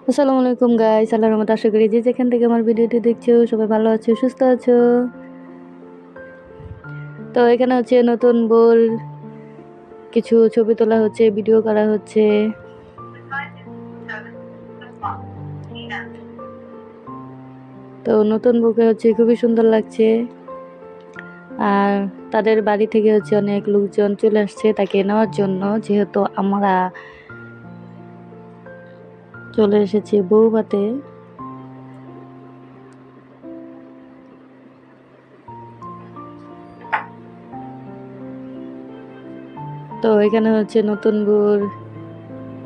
আসসালামু আলাইকুম গাইস, আল্লাহর রহমতে আশা করি যে যেখান থেকে আমার ভিডিওটি দেখছো সবাই ভালো আছো, সুস্থ আছো। তো এখানে হচ্ছে নতুন বউর কিছু ছবি তোলা হচ্ছে, ভিডিও করা হচ্ছে। তো নতুন বউকে হচ্ছে খুবই সুন্দর লাগছে। আর তাদের বাড়ি থেকে হচ্ছে অনেক লোকজন চলে আসছে তাকে নেওয়ার জন্য, যেহেতু আমরা চলে এসেছি বউভাতে। তো এখানে হচ্ছে নতুন বউর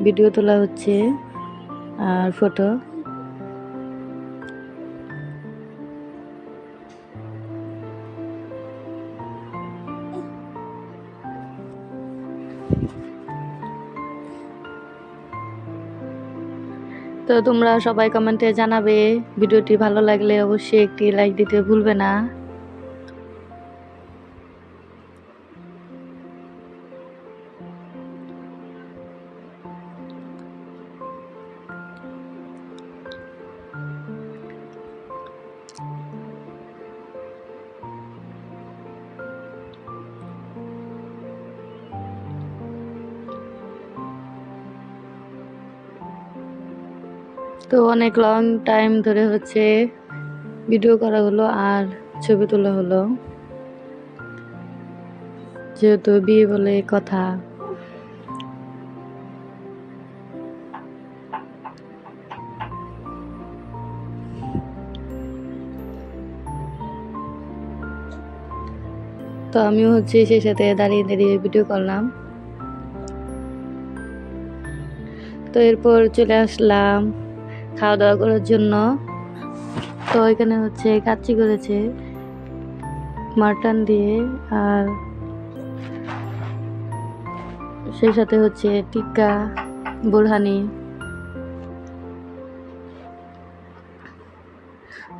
ভিডিও তোলা হচ্ছে আর ফটো। তো তোমরা সবাই কমেন্টে জানাবে, ভিডিওটি ভালো লাগলে অবশ্যই একটি লাইক দিতে ভুলবে না। তো অনেক লং টাইম ধরে হচ্ছে ভিডিও করা হলো আর ছবি তোলা হলো, যেহেতু বিয়ে বলে কথা। তো আমিও হচ্ছে সেই সাথে দাঁড়িয়ে দাঁড়িয়ে ভিডিও করলাম। তো এরপর চলে আসলাম খাওয়া দাওয়া করার জন্য। তো এখানে হচ্ছে কাচ্চি করেছে মাটন দিয়ে, আর সেই সাথে হচ্ছে টিক্কা, বুরহানি।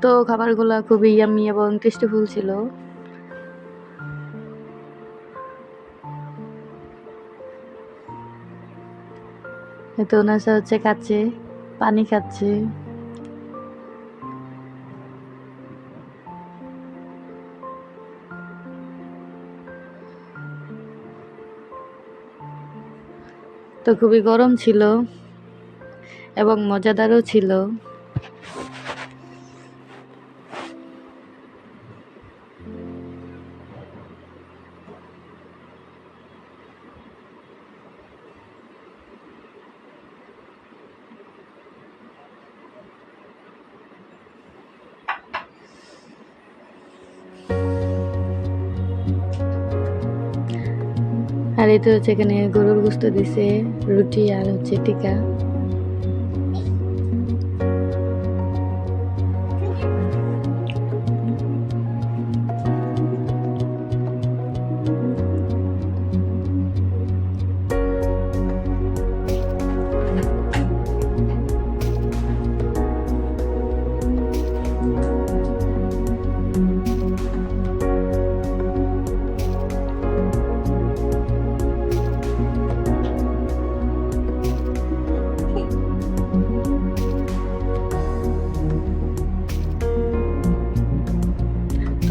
তো খাবারগুলো খুবই ইয়াম্মি এবং টেস্টিফুল ছিল। তো ওনার সাথে হচ্ছে খাচ্ছে, পানি খাচ্ছে। তো খুবই গরম ছিল এবং মজাদারও ছিল। আর এই তো হচ্ছে এখানে গরুর গোস্ত দিছে, রুটি আর হচ্ছে টিকা।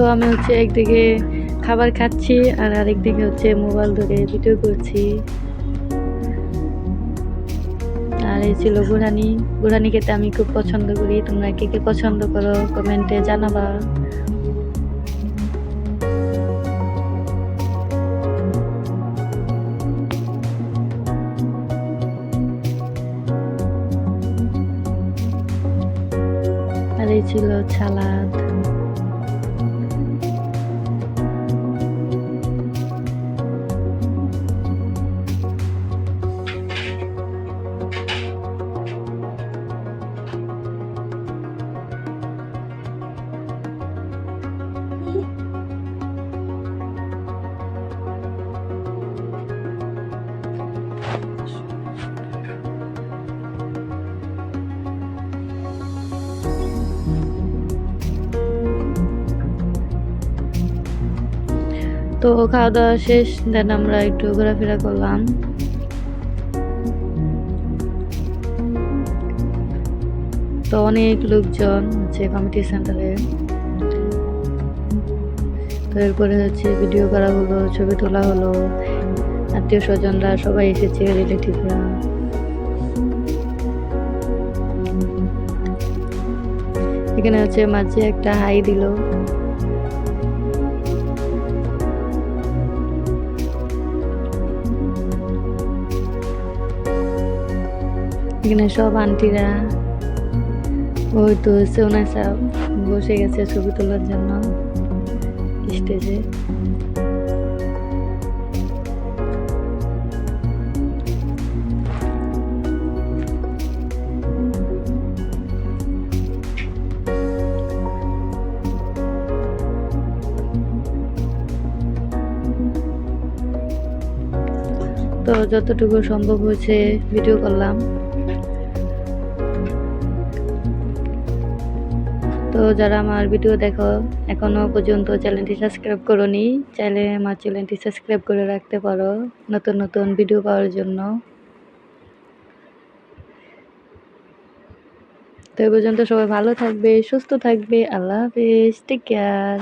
তো আমি হচ্ছে একদিকে খাবার খাচ্ছি আর আরেকদিকে হচ্ছে মোবাইল ধরে ভিডিও করছি। আর এই ছিল বুড়ানি। বুড়ানি খেতে আমি খুব পছন্দ করি, তোমরা কে কে পছন্দ করো কমেন্টে জানাবা। আর এই ছিল সালাদ। তো খাওয়া দাওয়া শেষ, দেন আমরা একটু ঘোরাফেরা করলাম। তো অনেক লোকজন হচ্ছে কমিটি সেন্টারে। তো এরপরে হচ্ছে ভিডিও করা হলো, ছবি তোলা হলো, আত্মীয় স্বজনরা সবাই এসেছে, রিলেটিভরা। এখানে হচ্ছে মাঝে একটা হাই দিল। এখানে সব আন্টিরা, ওই তো সোনা সাহেব বসে গেছে ছবি তোলার জন্য স্টেজে। তো যতটুকু সম্ভব হয়েছে ভিডিও করলাম। তো যারা আমার ভিডিও দেখো এখনো পর্যন্ত চ্যানেলটি সাবস্ক্রাইব করোনি, চাইলে আমার চ্যানেলটি সাবস্ক্রাইব করে রাখতে পারো নতুন নতুন ভিডিও পাওয়ার জন্য। তো এই পর্যন্ত সবাই ভালো থাকবে, সুস্থ থাকবে। আল্লাহ হাফেজ, টেক কেয়ার।